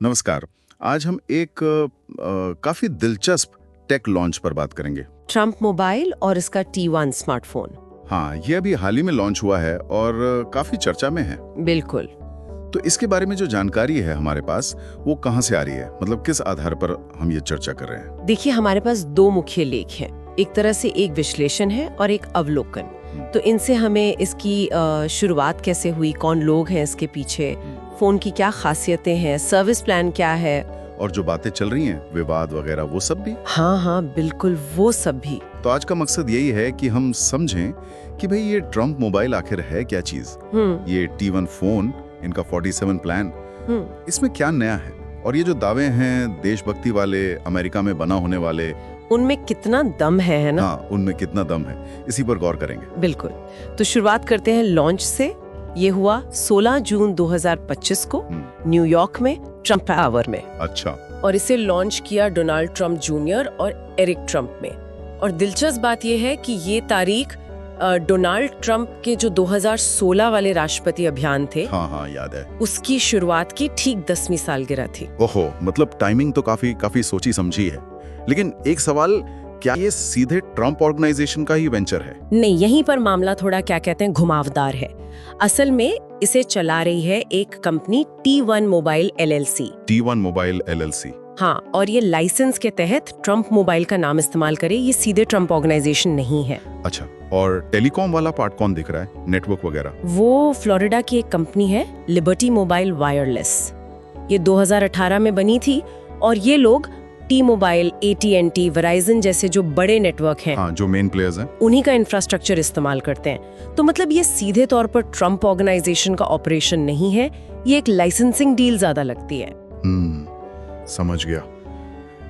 नमस्कार। आज हम एक काफी दिलचस्प टेक लॉन्च पर बात करेंगे। ट्रम्प मोबाइल और इसका T1 स्मार्टफोन। हाँ, ये अभी हाल ही में लॉन्च हुआ है और काफी चर्चा में है। बिल्कुल। तो इसके बारे में जो जानकारी है हमारे पास, वो कहाँ से आ रही है? मतलब किस आधार पर हम ये चर्चा कर रहे हैं? देखिए, हमारे पास दो मुख्य लेख हैं। एक तरह से एक विश्लेषण है और एक अवलोकन। तो इनसे हमें इसकी शुरुआत कैसे हुई, कौन लोग हैं इसके पीछे, फोन की क्या खासियतें हैं, सर्विस प्लान क्या है, और जो बातें चल रही हैं, विवाद वगैरह, वो सब भी। हाँ, बिल्कुल वो सब भी। तो आज का मकसद यही है कि हम समझें कि भाई ये ट्रम्प मोबाइल आखिर है क्या चीज। ये T1 फोन, इनका 47 प्लान, इसमें क्या नया है, और ये जो दावे हैं देशभक्ति वाले, अमेरिका में बना होने वाले, उनमें कितना दम है ना? हाँ, उनमें कितना दम है, इसी पर गौर करेंगे। बिल्कुल। तो शुरुआत करते हैं लॉन्च से। ये हुआ 16 जून 2025 को न्यूयॉर्क में ट्रम्प टावर में। अच्छा। और इसे लॉन्च किया डोनाल्ड ट्रम्प जूनियर और एरिक ट्रम्प में। और दिलचस्प बात यह है कि ये तारीख डोनाल्ड ट्रम्प के जो 2016 वाले राष्ट्रपति अभियान थे, हाँ, याद है, उसकी शुरुआत की ठीक 10वीं सालगिरह थी। ओहो, मतलब टाइमिंग तो काफी सोची समझी है। लेकिन एक सवाल, क्या ये सीधे ट्रम्प ऑर्गेनाइजेशन का ही वेंचर है? नहीं, यहीं पर मामला थोड़ा क्या कहते हैं घुमावदार है। असल में इसे चला रही है एक company T1 mobile LLC। T1 mobile LLC। हाँ, और ये लाइसेंस के तहत ट्रम्प मोबाइल का नाम इस्तेमाल करे। ये सीधे ट्रम्प ऑर्गेनाइजेशन नहीं है। अच्छा, और टेलीकॉम वाला पार्ट कौन दिख रहा है, नेटवर्क वगैरह? वो फ्लोरिडा की एक कंपनी है, लिबर्टी मोबाइल वायरलेस। ये 2018 में बनी थी और ये लोग T-Mobile, AT&T, Verizon जैसे जो बड़े नेटवर्क हैं, हाँ, जो मेन प्लेयर्स हैं, उन्हीं का इंफ्रास्ट्रक्चर इस्तेमाल करते हैं। तो मतलब ये सीधे तौर पर ट्रम्प ऑर्गेनाइजेशन का ऑपरेशन नहीं है, ये एक लाइसेंसिंग डील ज्यादा लगती है। समझ गया।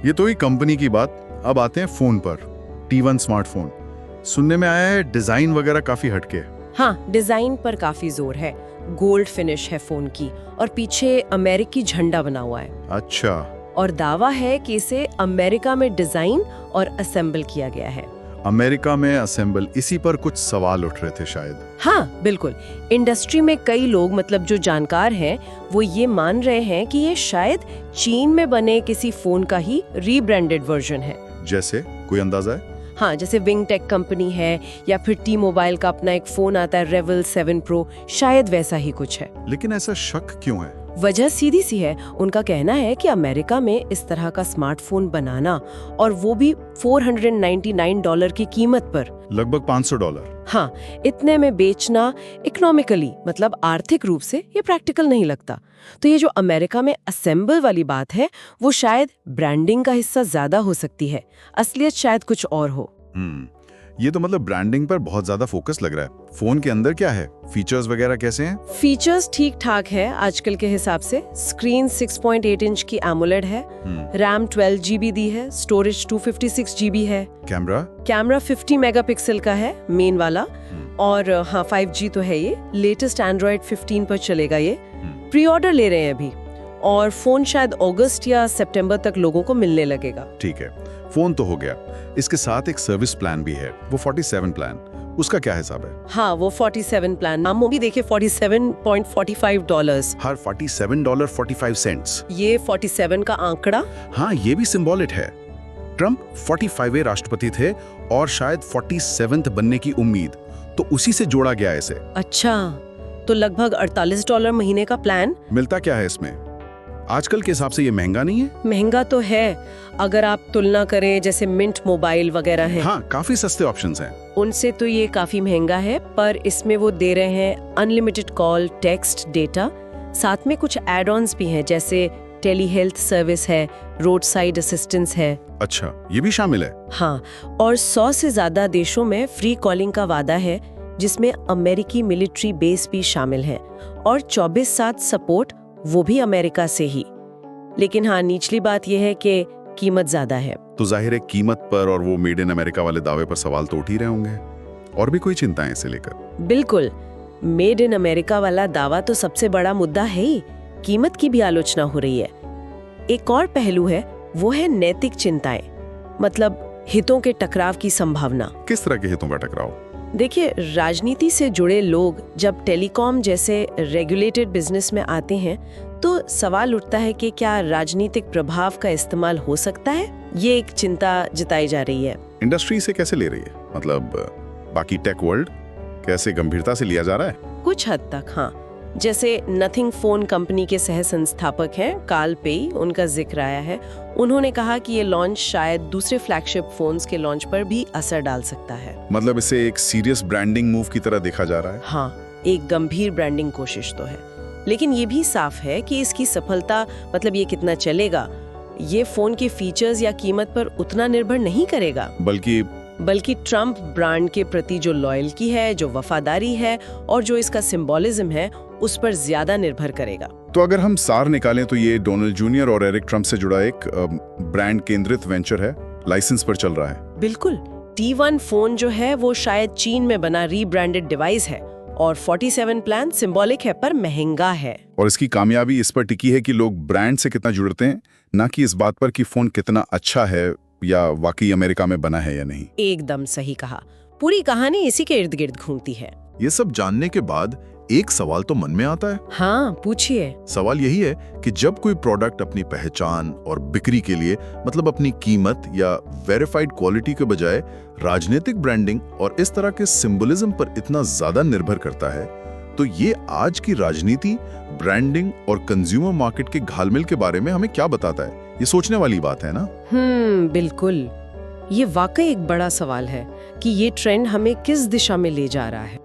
ये तो ही कंपनी की बात। अब आते हैं फोन पर। T1 स्मार्टफोन, सुनने में आया है डिजाइन वगैरह काफी हटके है। हाँ, डिजाइन पर काफी जोर है। गोल्ड फिनिश है फोन की और पीछे अमेरिकी झंडा बना हुआ है। अच्छा। और दावा है कि इसे अमेरिका में डिजाइन और असेंबल किया गया है। अमेरिका में असेंबल, इसी पर कुछ सवाल उठ रहे थे शायद। हाँ, बिल्कुल। इंडस्ट्री में कई लोग, मतलब जो जानकार हैं, वो ये मान रहे हैं कि ये शायद चीन में बने किसी फोन का ही रीब्रांडेड वर्जन है। जैसे कोई अंदाजा है? हाँ, जैसे विंग टेक कंपनी है या फिर T-Mobile का अपना एक फोन आता है रेवल 7 Pro, शायद वैसा ही कुछ है। लेकिन ऐसा शक क्यों है? वजह सीधी सी है। उनका कहना है कि अमेरिका में इस तरह का स्मार्टफोन बनाना, और वो भी $499 की कीमत पर, लगभग $500। हाँ, इतने में बेचना इकोनॉमिकली, मतलब आर्थिक रूप से ये प्रैक्टिकल नहीं लगता। तो ये जो अमेरिका में असेंबल वाली बात है, वो शायद ब्रांडिंग का हिस्सा ज्यादा हो सकती है, असलियत शायद कुछ और हो। ये तो मतलब ब्रांडिंग पर बहुत ज्यादा फोकस लग रहा है। फोन के अंदर क्या है, फीचर्स वगैरह कैसे हैं? फीचर्स ठीक ठाक है आजकल के हिसाब से। स्क्रीन 6.8 इंच की एमोलेड है, रैम 12 GB दी है, स्टोरेज 256 GB है, कैमरा 50 मेगापिक्सल का है मेन वाला, और हाँ 5G तो है ये। लेटेस्ट एंड्रॉइड 15 पर चलेगा ये। प्री ऑर्डर ले रहे हैं अभी, और फोन शायद अगस्त या सितंबर तक लोगों को मिलने लगेगा। ठीक है, फोन तो हो गया। इसके साथ एक सर्विस प्लान भी है, वो 47 प्लान, उसका क्या हिसाब है? हाँ, वो 47 प्लान, नाम भी देखिए, $47.45। हर $47.45। ये 47 का आंकड़ा, हाँ, ये भी सिंबॉलिक है। ट्रम्प 45वें राष्ट्रपति थे और शायद 47th बनने की उम्मीद, तो उसी से जोड़ा गया इसे। अच्छा, तो लगभग $48 महीने का प्लान। मिलता क्या है इसमें? आजकल के हिसाब से ये महंगा नहीं है? महंगा तो है, अगर आप तुलना करें जैसे मिंट मोबाइल वगैरह है, हाँ, काफी सस्ते ऑप्शंस हैं, उनसे तो ये काफी महंगा है। पर इसमें वो दे रहे हैं अनलिमिटेड कॉल, टेक्स्ट, डेटा, साथ में कुछ एड ऑन्स भी हैं, जैसे टेली हेल्थ सर्विस है, रोड साइड असिस्टेंस है। अच्छा, ये भी शामिल है? हाँ, और 100 से ज्यादा देशों में फ्री कॉलिंग का वादा है, जिसमें अमेरिकी मिलिट्री बेस भी शामिल है, और 24/7 सपोर्ट, वो भी अमेरिका से ही। लेकिन हाँ, निचली बात यह है कि कीमत ज्यादा है। तो जाहिर है कीमत पर और वो मेड इन अमेरिका वाले दावे पर सवाल तो उठ ही रहे होंगे। और भी कोई चिंताएं इसे लेकर? बिल्कुल, मेड इन अमेरिका वाला दावा तो सबसे बड़ा मुद्दा है ही, कीमत की भी आलोचना हो रही है। एक और पहलू है, वो है नैतिक चिंताएं, मतलब हितों के टकराव की संभावना। किस तरह के हितों का टकराव? देखिए, राजनीति से जुड़े लोग जब टेलीकॉम जैसे रेगुलेटेड बिजनेस में आते हैं तो सवाल उठता है कि क्या राजनीतिक प्रभाव का इस्तेमाल हो सकता है? ये एक चिंता जताई जा रही है। इंडस्ट्री इसे कैसे ले रही है? मतलब बाकी टेक वर्ल्ड कैसे गंभीरता से लिया जा रहा है? कुछ हद तक हाँ। जैसे नथिंग फोन कंपनी के सह संस्थापक हैं कार्ल पेई, उनका जिक्र आया है। उन्होंने कहा कि ये लॉन्च शायद दूसरे फ्लैगशिप फोन्स के लॉन्च पर भी असर डाल सकता है। मतलब इसे एक सीरियस ब्रांडिंग मूव की तरह देखा जा रहा है। हाँ, एक गंभीर ब्रांडिंग कोशिश तो है, लेकिन ये भी साफ है कि इसकी सफलता, मतलब ये कितना चलेगा, ये फोन के फीचर्स या कीमत पर उतना निर्भर नहीं करेगा, बल्कि ट्रम्प ब्रांड के प्रति जो लॉयल्टी है, जो वफादारी है और जो इसका सिंबॉलिज्म है, उस पर ज्यादा निर्भर करेगा। तो अगर हम सार निकालें तो ये डोनाल्ड जूनियर और एरिक ट्रम्प से जुड़ा एक ब्रांड केंद्रित वेंचर है, लाइसेंस पर चल रहा है। बिल्कुल। T1 फोन जो है वो शायद चीन में बना रीब्रांडेड डिवाइस है और 47 प्लान सिंबॉलिक है पर महंगा है। और इसकी कामयाबी इस पर टिकी है कि लोग ब्रांड से कितना जुड़ते हैं, ना कि इस बात पर कि फोन कितना अच्छा है या वाकई अमेरिका में बना है या नहीं। एकदम सही कहा। पूरी कहानी इसी के इर्द गिर्द घूमती है। ये सब जानने के बाद एक सवाल तो मन में आता है। हाँ, पूछिए। सवाल यही है कि जब कोई प्रोडक्ट अपनी पहचान और बिक्री के लिए, मतलब अपनी कीमत या वेरीफाइड क्वालिटी के बजाय राजनीतिक ब्रांडिंग और इस तरह के सिंबलिज्म पर इतना ज्यादा निर्भर करता है, तो ये आज की राजनीति, ब्रांडिंग और कंज्यूमर मार्केट के घालमेल के बारे में हमें क्या बताता है? ये सोचने वाली बात है ना? बिल्कुल। ये वाकई एक बड़ा सवाल है कि ये ट्रेंड हमें किस दिशा में ले जा रहा है।